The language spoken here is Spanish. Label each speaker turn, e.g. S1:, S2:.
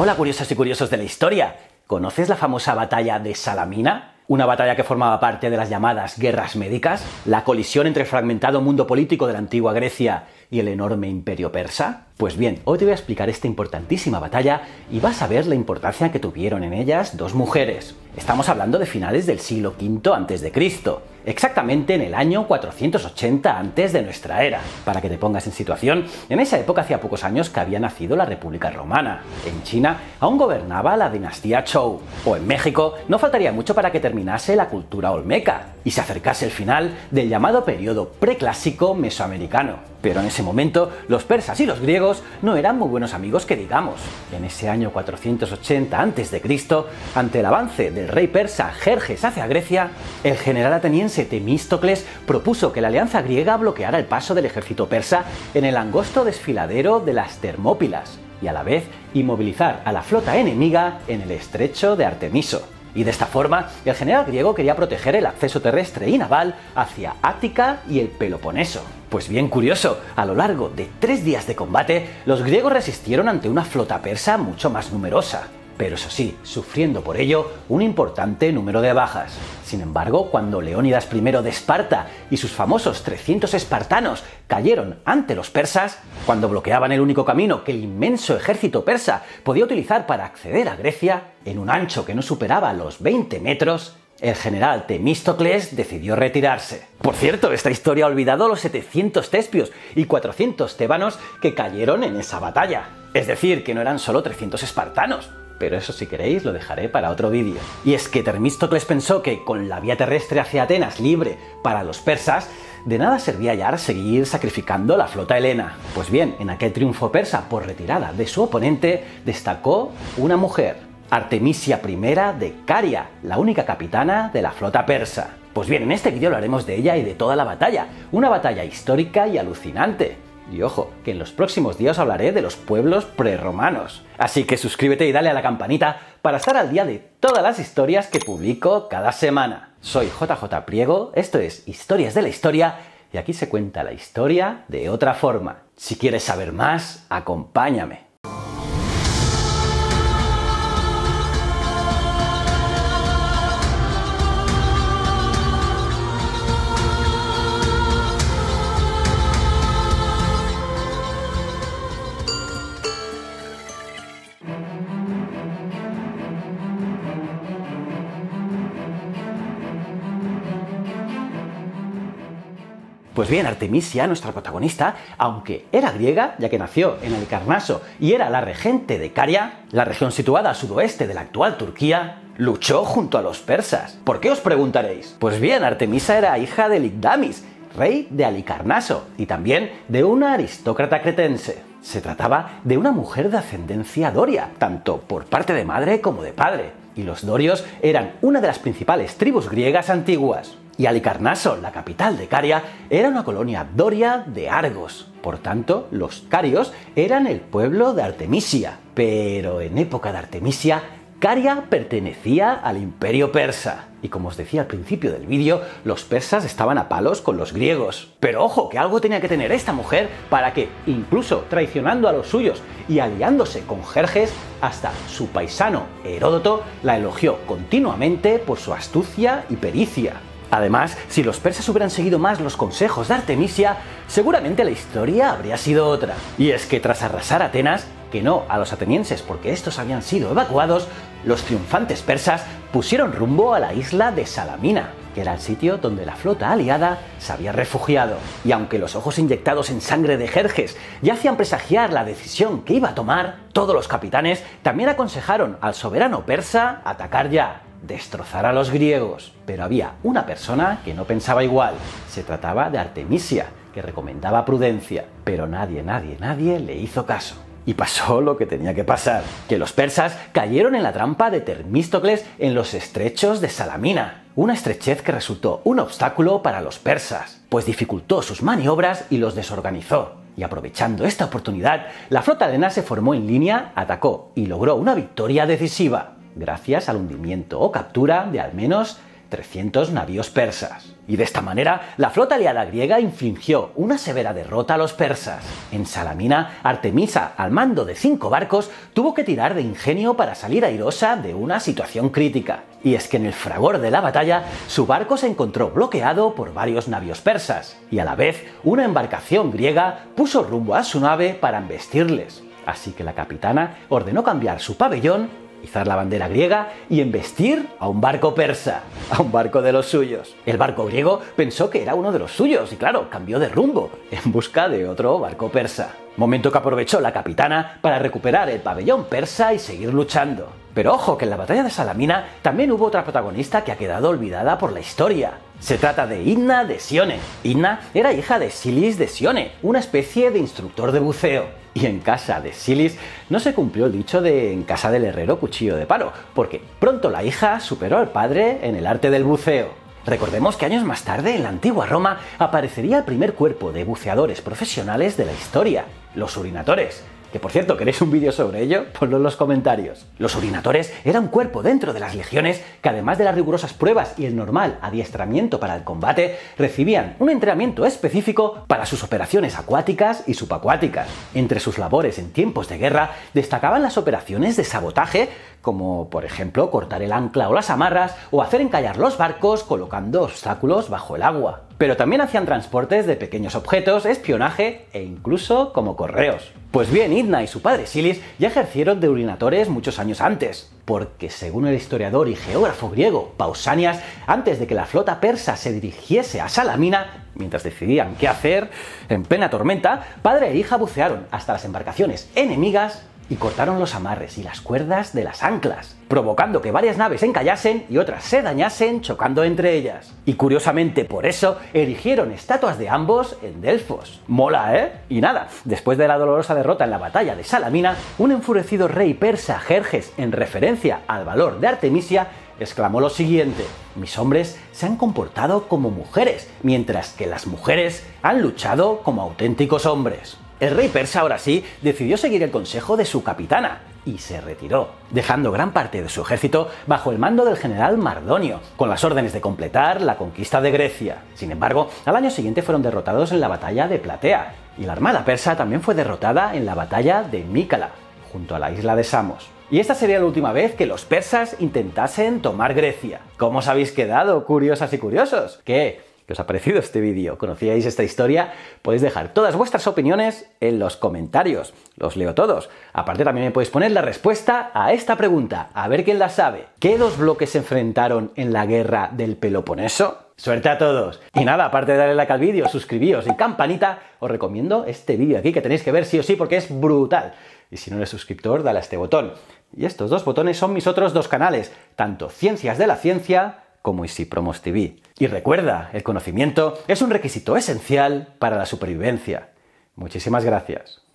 S1: Hola curiosas y curiosos de la historia. ¿Conoces la famosa batalla de Salamina? Una batalla que formaba parte de las llamadas guerras médicas, la colisión entre el fragmentado mundo político de la antigua Grecia y el enorme imperio persa. Pues bien, hoy te voy a explicar esta importantísima batalla y vas a ver la importancia que tuvieron en ellas dos mujeres. Estamos hablando de finales del siglo V a.C., exactamente en el año 480 antes de nuestra era. Para que te pongas en situación, en esa época hacía pocos años que había nacido la República Romana. En China aún gobernaba la dinastía Zhou. O en México no faltaría mucho para que terminase la cultura olmeca y se acercase el final del llamado periodo preclásico mesoamericano. Pero en ese momento los persas y los griegos no eran muy buenos amigos que digamos. En ese año 480 a.C., ante el avance del rey persa Jerjes hacia Grecia, el general ateniense Temístocles propuso que la alianza griega bloqueara el paso del ejército persa en el angosto desfiladero de las Termópilas y a la vez inmovilizar a la flota enemiga en el estrecho de Artemiso. Y de esta forma, el general griego quería proteger el acceso terrestre y naval hacia Ática y el Peloponeso. Pues bien curioso, a lo largo de 3 días de combate, los griegos resistieron ante una flota persa mucho más numerosa, pero eso sí, sufriendo por ello un importante número de bajas. Sin embargo, cuando Leónidas I de Esparta y sus famosos 300 espartanos cayeron ante los persas, cuando bloqueaban el único camino que el inmenso ejército persa podía utilizar para acceder a Grecia, en un ancho que no superaba los 20 metros, el general Temístocles decidió retirarse. Por cierto, esta historia ha olvidado los 700 tespios y 400 tebanos que cayeron en esa batalla. Es decir, que no eran solo 300 espartanos. Pero eso, si queréis, lo dejaré para otro vídeo. Y es que Temístocles pensó que con la vía terrestre hacia Atenas libre para los persas, de nada servía ya seguir sacrificando la flota helena. Pues bien, en aquel triunfo persa por retirada de su oponente, destacó una mujer, Artemisia I de Caria, la única capitana de la flota persa. Pues bien, en este vídeo hablaremos de ella y de toda la batalla, una batalla histórica y alucinante. Y ojo, que en los próximos días os hablaré de los pueblos prerromanos. Así que suscríbete y dale a la campanita para estar al día de todas las historias que publico cada semana. Soy JJ Priego, esto es Historias de la Historia, y aquí se cuenta la historia de otra forma. Si quieres saber más, acompáñame. Pues bien, Artemisia, nuestra protagonista, aunque era griega, ya que nació en Halicarnaso y era la regente de Caria, la región situada al sudoeste de la actual Turquía, luchó junto a los persas. ¿Por qué os preguntaréis? Pues bien, Artemisa era hija de Ligdamis, rey de Halicarnaso, y también de una aristócrata cretense. Se trataba de una mujer de ascendencia doria, tanto por parte de madre como de padre, y los dorios eran una de las principales tribus griegas antiguas. Y Halicarnaso, la capital de Caria, era una colonia doria de Argos. Por tanto, los carios eran el pueblo de Artemisia. Pero en época de Artemisia, Caria pertenecía al imperio persa. Y como os decía al principio del vídeo, los persas estaban a palos con los griegos. Pero ojo, que algo tenía que tener esta mujer para que, incluso traicionando a los suyos y aliándose con Jerjes, hasta su paisano Heródoto la elogió continuamente por su astucia y pericia. Además, si los persas hubieran seguido más los consejos de Artemisia, seguramente la historia habría sido otra. Y es que tras arrasar Atenas, que no a los atenienses porque estos habían sido evacuados, los triunfantes persas pusieron rumbo a la isla de Salamina, que era el sitio donde la flota aliada se había refugiado. Y aunque los ojos inyectados en sangre de Jerjes ya hacían presagiar la decisión que iba a tomar, todos los capitanes también aconsejaron al soberano persa atacar ya, destrozar a los griegos. Pero había una persona que no pensaba igual. Se trataba de Artemisia, que recomendaba prudencia, pero nadie le hizo caso. Y pasó lo que tenía que pasar, que los persas cayeron en la trampa de Temístocles en los estrechos de Salamina, una estrechez que resultó un obstáculo para los persas, pues dificultó sus maniobras y los desorganizó. Y aprovechando esta oportunidad, la flota helena se formó en línea, atacó y logró una victoria decisiva, gracias al hundimiento o captura de al menos 300 navíos persas. Y de esta manera, la flota aliada griega infligió una severa derrota a los persas. En Salamina, Artemisa, al mando de 5 barcos, tuvo que tirar de ingenio para salir airosa de una situación crítica. Y es que en el fragor de la batalla, su barco se encontró bloqueado por varios navíos persas, y a la vez, una embarcación griega puso rumbo a su nave para embestirles. Así que la capitana ordenó cambiar su pabellón, izar la bandera griega y embestir a un barco persa, a un barco de los suyos. El barco griego pensó que era uno de los suyos y claro, cambió de rumbo en busca de otro barco persa. Momento que aprovechó la capitana para recuperar el pabellón persa y seguir luchando. Pero ojo que en la batalla de Salamina también hubo otra protagonista que ha quedado olvidada por la historia. Se trata de Idna de Sione. Idna era hija de Silis de Sione, una especie de instructor de buceo. Y en casa de Silis no se cumplió el dicho de en casa del herrero cuchillo de palo, porque pronto la hija superó al padre en el arte del buceo. Recordemos que años más tarde, en la antigua Roma, aparecería el primer cuerpo de buceadores profesionales de la historia, los urinatores. Que por cierto, ¿queréis un vídeo sobre ello? Ponlo en los comentarios. Los urinatores era un cuerpo dentro de las legiones que además de las rigurosas pruebas y el normal adiestramiento para el combate, recibían un entrenamiento específico para sus operaciones acuáticas y subacuáticas. Entre sus labores en tiempos de guerra destacaban las operaciones de sabotaje, como por ejemplo cortar el ancla o las amarras o hacer encallar los barcos colocando obstáculos bajo el agua. Pero también hacían transportes de pequeños objetos, espionaje e incluso como correos. Pues bien, Idna y su padre Silis ya ejercieron de urinatores muchos años antes, porque según el historiador y geógrafo griego Pausanias, antes de que la flota persa se dirigiese a Salamina, mientras decidían qué hacer, en plena tormenta, padre e hija bucearon hasta las embarcaciones enemigas y cortaron los amarres y las cuerdas de las anclas, provocando que varias naves encallasen y otras se dañasen chocando entre ellas. Y curiosamente por eso erigieron estatuas de ambos en Delfos. Mola, ¿eh? Y nada, después de la dolorosa derrota en la batalla de Salamina, un enfurecido rey persa Jerjes, en referencia al valor de Artemisia, exclamó lo siguiente: mis hombres se han comportado como mujeres, mientras que las mujeres han luchado como auténticos hombres. El rey persa ahora sí decidió seguir el consejo de su capitana y se retiró, dejando gran parte de su ejército bajo el mando del general Mardonio, con las órdenes de completar la conquista de Grecia. Sin embargo, al año siguiente fueron derrotados en la batalla de Platea, y la armada persa también fue derrotada en la batalla de Mícala, junto a la isla de Samos. Y esta sería la última vez que los persas intentasen tomar Grecia. ¿Cómo os habéis quedado, curiosas y curiosos? ¿Qué os ha parecido este vídeo? ¿Conocíais esta historia? Podéis dejar todas vuestras opiniones en los comentarios. Los leo todos. Aparte también me podéis poner la respuesta a esta pregunta. A ver quién la sabe. ¿Qué dos bloques se enfrentaron en la guerra del Peloponeso? ¡Suerte a todos! Y nada, aparte de darle like al vídeo, suscribíos y campanita, os recomiendo este vídeo aquí que tenéis que ver sí o sí porque es brutal. Y si no eres suscriptor, dale a este botón. Y estos dos botones son mis otros dos canales, tanto Ciencias de la Ciencia como Easy Promos TV. Y recuerda, el conocimiento es un requisito esencial para la supervivencia. Muchísimas gracias.